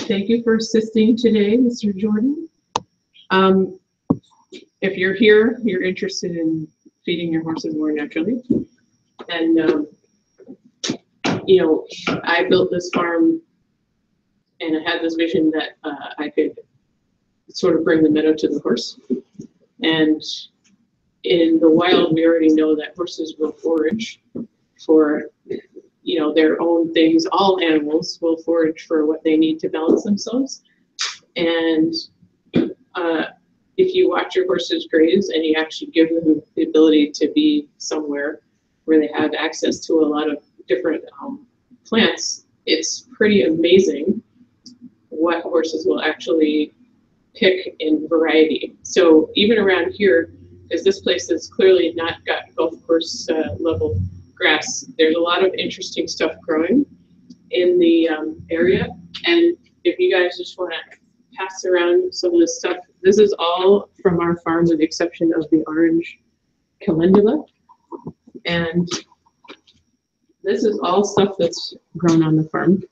Thank you for assisting today, Mr. Jordan. If you're here, you're interested in feeding your horses more naturally. And, you know, I built this farm and I had this vision that I could sort of bring the meadow to the horse. And in the wild, we already know that horses will forage for, you know, their own things. All animals will forage for what they need to balance themselves. And if you watch your horses graze and you actually give them the ability to be somewhere where they have access to a lot of different plants, it's pretty amazing what horses will actually pick in variety. So even around here, because this place has clearly not got golf course level grass, there's a lot of interesting stuff growing in the area. And if you guys just want to pass around some of this stuff, this is all from our farm with the exception of the orange calendula. And this is all stuff that's grown on the farm.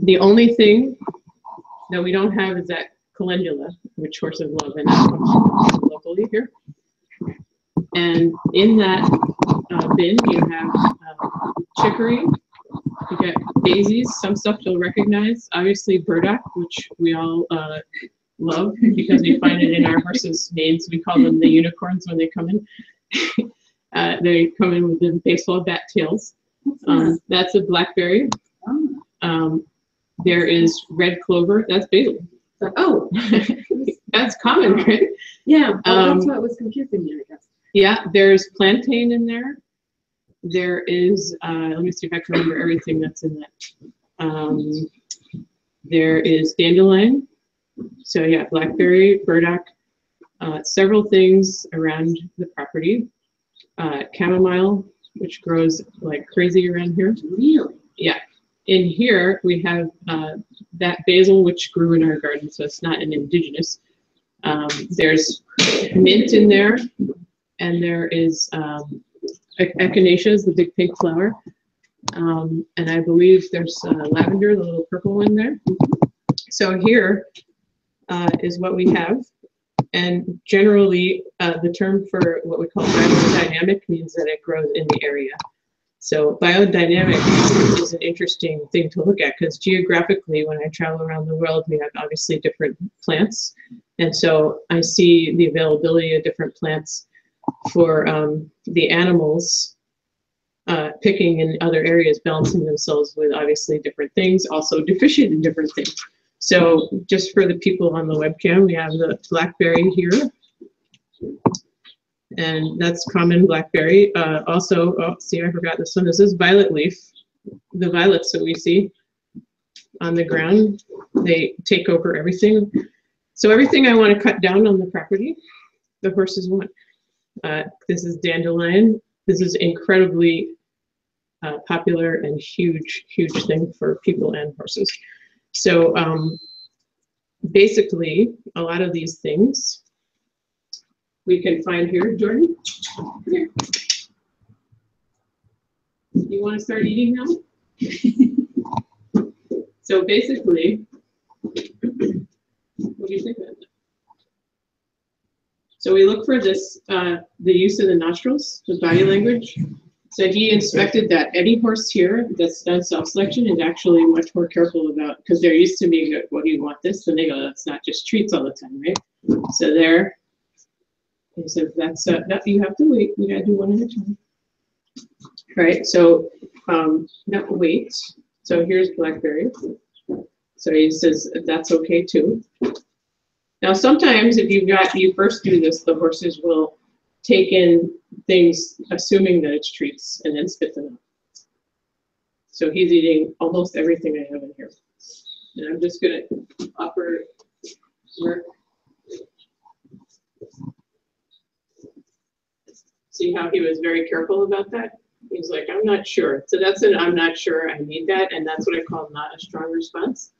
The only thing that we don't have is that calendula, which horses love, and that comes locally here. And in that bin, you have chicory, you get daisies, some stuff you'll recognize, obviously burdock, which we all love because we find it in our horses' names. We call them the unicorns when they come in. They come in with the baseball bat tails. That's a blackberry. There is red clover. That's basil. Oh, that's common, right? Yeah, that's what was confusing me, I guess. Yeah, there's plantain in there. There is, let me see if I can remember everything that's in that. There is dandelion. So yeah, blackberry, burdock, several things around the property. Chamomile, which grows like crazy around here. Really? Yeah. In here, we have that basil, which grew in our garden, so it's not an indigenous. There's mint in there, and there is echinaceas, the big pink flower. And I believe there's lavender, the little purple one there. So here is what we have. And generally, the term for what we call biodynamic means that it grows in the area. So biodynamic is an interesting thing to look at because geographically, when I travel around the world, we have obviously different plants. And so I see the availability of different plants for the animals picking in other areas, balancing themselves with obviously different things, also deficient in different things. So just for the people on the webcam, we have the blackberry here. And that's common blackberry. Also, oh, see, I forgot this one. This is violet leaf. The violets that we see on the ground, they take over everything. So everything I want to cut down on the property, the horses want. This is dandelion. This is incredibly popular and huge, huge thing for people and horses. So basically, a lot of these things we can find here. Jordan, come here. You want to start eating now? So basically, what do you think of that? So we look for this, the use of the nostrils, the body language. So he inspected that any horse here that's done self-selection is actually much more careful about, because they're used to being, well, you want this, and they go, that's not just treats all the time, right? So there. He said, that's, you have to wait. We got to do one at a time. Right, so not wait. So here's blackberry. So he says, that's okay too. Now, sometimes if you first do this, the horses will take in things, assuming that it's treats, and then spit them out. So he's eating almost everything I have in here. And I'm just going to offer work. See how he was very careful about that? He's like, I'm not sure. So that's an I'm not sure, I need that, and that's what I call not a strong response.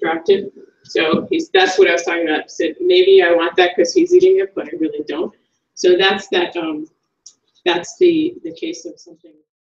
Dropped it. So that's what I was talking about. Said maybe I want that because he's eating it, but I really don't. So that's that. That's the case of something.